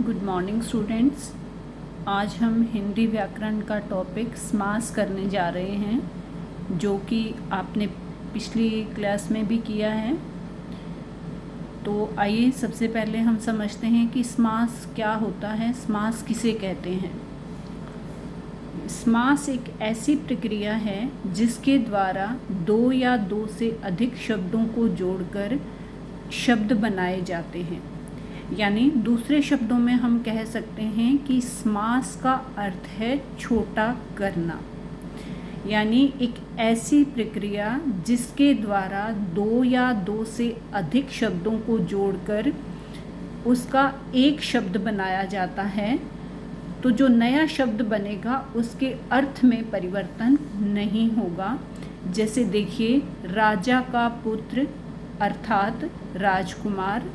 Good morning students. आज हम हिंदी व्याकरण का टॉपिक समास करने जा रहे हैं, जो कि आपने पिछली क्लास में भी किया है। तो आइए सबसे पहले हम समझते हैं कि समास क्या होता है, समास किसे कहते हैं। समास एक ऐसी प्रक्रिया है जिसके द्वारा दो या दो से अधिक शब्दों को जोड़कर शब्द बनाए जाते हैं। यानी दूसरे शब्दों में हम कह सकते हैं कि समास का अर्थ है छोटा करना। यानी एक ऐसी प्रक्रिया जिसके द्वारा दो या दो से अधिक शब्दों को जोड़कर उसका एक शब्द बनाया जाता है। तो जो नया शब्द बनेगा उसके अर्थ में परिवर्तन नहीं होगा। जैसे देखिए, राजा का पुत्र अर्थात राजकुमार,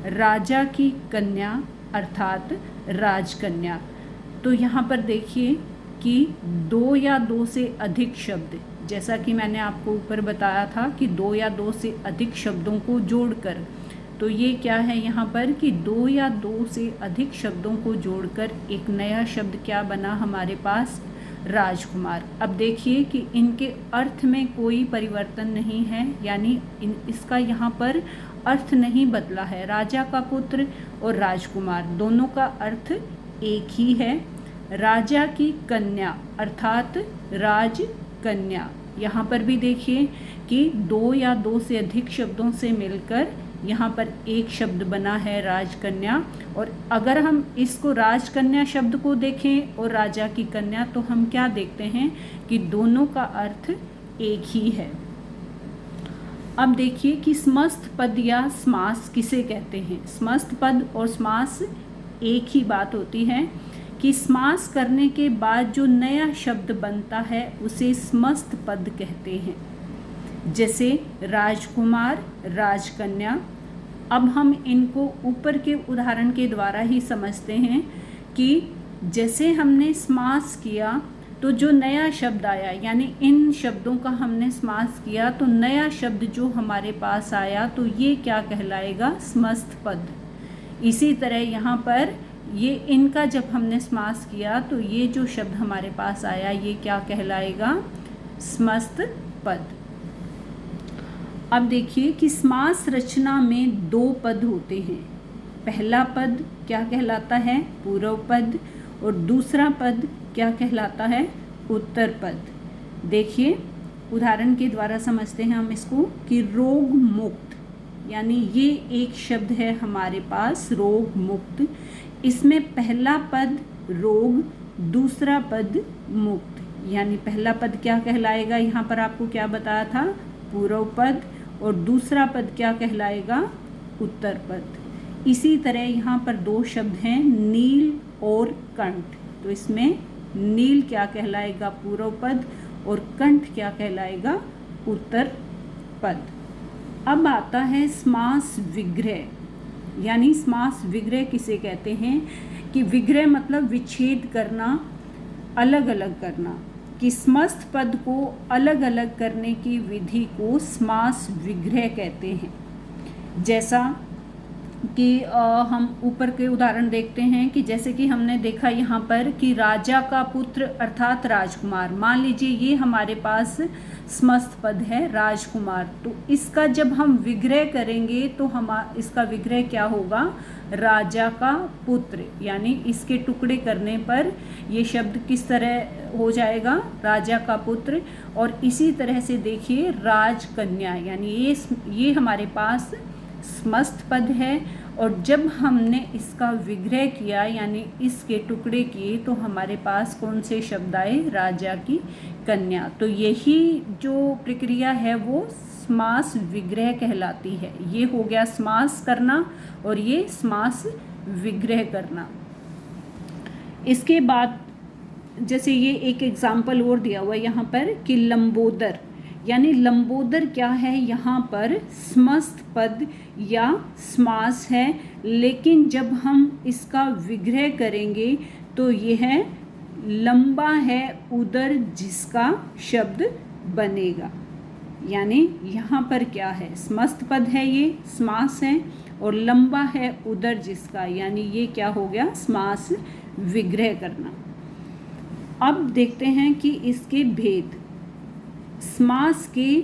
राजा की कन्या अर्थात राजकन्या। तो यहाँ पर देखिए कि दो या दो से अधिक शब्द, जैसा कि मैंने आपको ऊपर बताया था कि दो या दो से अधिक शब्दों को जोड़कर, तो ये क्या है यहाँ पर कि दो या दो से अधिक शब्दों को जोड़कर एक नया शब्द क्या बना हमारे पास, राजकुमार। अब देखिए कि इनके अर्थ में कोई परिवर्तन नहीं है, यानी इसका यहाँ पर अर्थ नहीं बदला है। राजा का पुत्र और राजकुमार दोनों का अर्थ एक ही है। राजा की कन्या अर्थात राजकन्या, यहाँ पर भी देखिए कि दो या दो से अधिक शब्दों से मिलकर यहाँ पर एक शब्द बना है राजकन्या। और अगर हम इसको राजकन्या शब्द को देखें और राजा की कन्या, तो हम क्या देखते हैं कि दोनों का अर्थ एक ही है। अब देखिए कि समस्त पद या समास किसे कहते हैं। समस्त पद और समास एक ही बात होती है कि समास करने के बाद जो नया शब्द बनता है उसे समस्त पद कहते हैं। जैसे राजकुमार, राजकन्या। अब हम इनको ऊपर के उदाहरण के द्वारा ही समझते हैं कि जैसे हमने समास किया तो जो नया शब्द आया, यानी इन शब्दों का हमने समास किया तो नया शब्द जो हमारे पास आया तो ये क्या कहलाएगा, समस्त पद। इसी तरह यहाँ पर ये इनका जब हमने समास किया तो ये जो शब्द हमारे पास आया ये क्या कहलाएगा, समस्त पद। अब देखिए कि समास रचना में दो पद होते हैं। पहला पद क्या कहलाता है, पूर्व पद, और दूसरा पद क्या कहलाता है, उत्तर पद। देखिए उदाहरण के द्वारा समझते हैं हम इसको कि रोग मुक्त, यानी ये एक शब्द है हमारे पास रोग मुक्त। इसमें पहला पद रोग, दूसरा पद मुक्त, यानी पहला पद क्या कहलाएगा, यहाँ पर आपको क्या बताया था, पूर्व पद, और दूसरा पद क्या कहलाएगा, उत्तर पद। इसी तरह यहाँ पर दो शब्द हैं नील और कंठ, तो इसमें नील क्या कहलाएगा, पूर्व पद, और कंठ क्या कहलाएगा, उत्तर पद। अब आता है समास विग्रह, यानी समास विग्रह किसे कहते हैं कि विग्रह मतलब विच्छेद करना, अलग अलग करना, कि समस्त पद को अलग अलग करने की विधि को समास विग्रह कहते हैं। जैसा कि हम ऊपर के उदाहरण देखते हैं कि जैसे कि हमने देखा यहाँ पर कि राजा का पुत्र अर्थात राजकुमार। मान लीजिए ये हमारे पास समस्त पद है राजकुमार, तो इसका जब हम विग्रह करेंगे तो इसका विग्रह क्या होगा, राजा का पुत्र, यानी इसके टुकड़े करने पर ये शब्द किस तरह हो जाएगा, राजा का पुत्र। और इसी तरह से देखिए राजकन्या, यानी ये हमारे पास समस्त पद है, और जब हमने इसका विग्रह किया यानी इसके टुकड़े किए तो हमारे पास कौन से शब्द आए, राजा की कन्या। तो यही जो प्रक्रिया है वो समास विग्रह कहलाती है। ये हो गया समास करना और ये समास विग्रह करना। इसके बाद जैसे ये एक एग्जाम्पल और दिया हुआ है यहाँ पर कि लंबोदर, यानी लंबोदर क्या है, यहाँ पर समस्त पद या समास है, लेकिन जब हम इसका विग्रह करेंगे तो यह है लंबा है उदर जिसका शब्द बनेगा। यानी यहाँ पर क्या है, समस्त पद है, ये समास है, और लंबा है उदर जिसका, यानी ये क्या हो गया, श्वास विग्रह करना। अब देखते हैं कि इसके भेद। श्वास के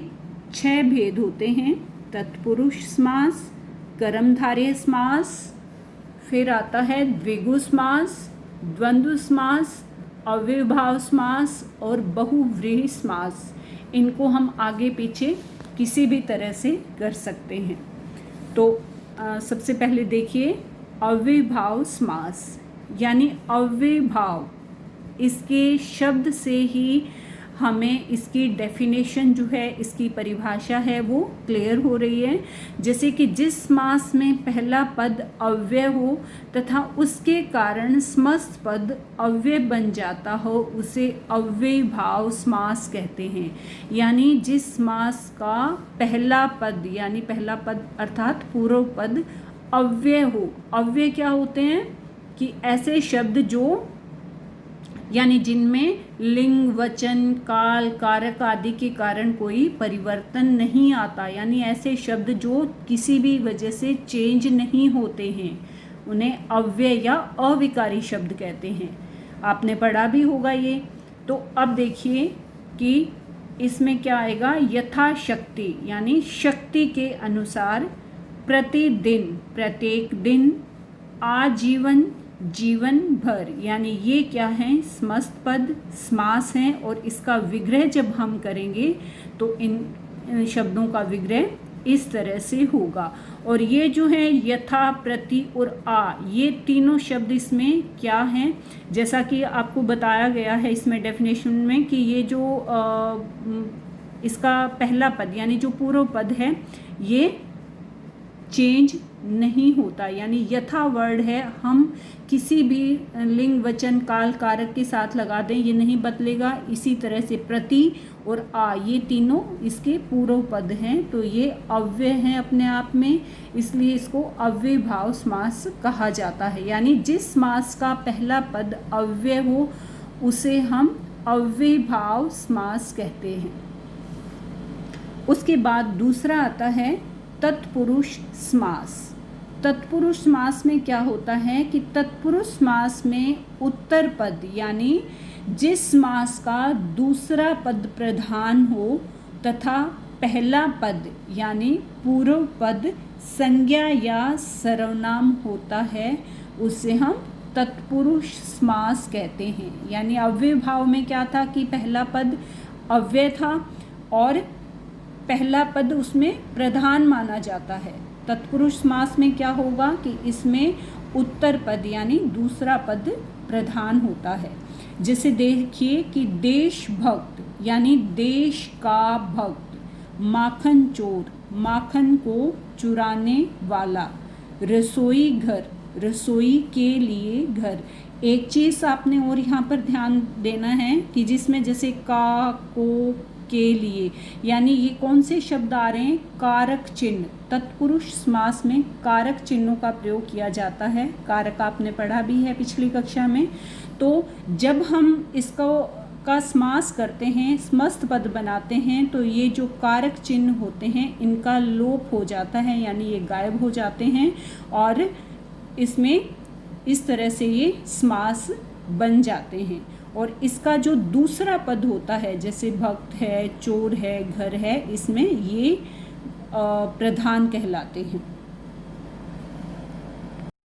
6 भेद होते हैं, तत्पुरुष श्वास, कर्मधारय श्वास, फिर आता है द्विगु श्वास, द्वंद्व श्वास, अव्ययभाव श्वास और बहुव्रीहि श्वास। इनको हम आगे पीछे किसी भी तरह से कर सकते हैं। तो सबसे पहले देखिए अव्ययभाव श्वास, यानी अव्ययभाव, इसके शब्द से ही हमें इसकी डेफिनेशन जो है, इसकी परिभाषा है वो क्लियर हो रही है। जैसे कि जिस समास में पहला पद अव्यय हो तथा उसके कारण समस्त पद अव्यय बन जाता हो, उसे अव्ययभाव समास कहते हैं। यानी जिस समास का पहला पद, यानी पहला पद अर्थात पूर्व पद अव्यय हो। अव्यय क्या होते हैं कि ऐसे शब्द जो, यानी जिनमें लिंग, वचन, काल, कारक आदि के कारण कोई परिवर्तन नहीं आता, यानी ऐसे शब्द जो किसी भी वजह से चेंज नहीं होते हैं, उन्हें अव्यय या अविकारी शब्द कहते हैं। आपने पढ़ा भी होगा ये। तो अब देखिए कि इसमें क्या आएगा, यथाशक्ति, यानी शक्ति के अनुसार, प्रतिदिन, प्रत्येक दिन, आजीवन, जीवन भर, यानी ये क्या है, समस्त पद समास हैं और इसका विग्रह जब हम करेंगे तो इन शब्दों का विग्रह इस तरह से होगा। और ये जो है यथा, प्रति और आ, ये तीनों शब्द इसमें क्या हैं, जैसा कि आपको बताया गया है इसमें डेफिनेशन में कि ये जो इसका पहला पद यानी जो पूर्व पद है ये चेंज नहीं होता, यानी यथा वर्ड है, हम किसी भी लिंग, वचन, काल, कारक के साथ लगा दें ये नहीं बदलेगा। इसी तरह से प्रति और आ, ये तीनों इसके पूर्व पद हैं, तो ये अव्यय हैं अपने आप में, इसलिए इसको अव्ययभाव समास कहा जाता है। यानी जिस समास का पहला पद अव्यय हो उसे हम अव्ययभाव समास कहते हैं। उसके बाद दूसरा आता है तत्पुरुष समास। तत्पुरुष समास में क्या होता है कि तत्पुरुष समास में उत्तर पद, यानी जिस समास का दूसरा पद प्रधान हो तथा पहला पद यानी पूर्व पद संज्ञा या सर्वनाम होता है, उसे हम तत्पुरुष समास कहते हैं। यानी अव्ययभाव में क्या था कि पहला पद अव्यय था और पहला पद उसमें प्रधान माना जाता है। तत्पुरुष समास में क्या होगा कि इसमें उत्तर पद यानी दूसरा पद प्रधान होता है। जैसे देखिए कि देशभक्त यानी देश का भक्त, माखन चोर, माखन को चुराने वाला, रसोई घर, रसोई के लिए घर। एक चीज़ आपने और यहाँ पर ध्यान देना है कि जिसमें जैसे का, को, के लिए, यानी ये कौन से शब्द आ रहे हैं, कारक चिन्ह। तत्पुरुष समास में कारक चिन्हों का प्रयोग किया जाता है। कारक आपने पढ़ा भी है पिछली कक्षा में। तो जब हम इसको का समास करते हैं, समस्त पद बनाते हैं, तो ये जो कारक चिन्ह होते हैं इनका लोप हो जाता है, यानी ये गायब हो जाते हैं और इसमें इस तरह से ये समास बन जाते हैं। और इसका जो दूसरा पद होता है जैसे भक्त है, चोर है, घर है, इसमें ये प्रधान कहलाते हैं।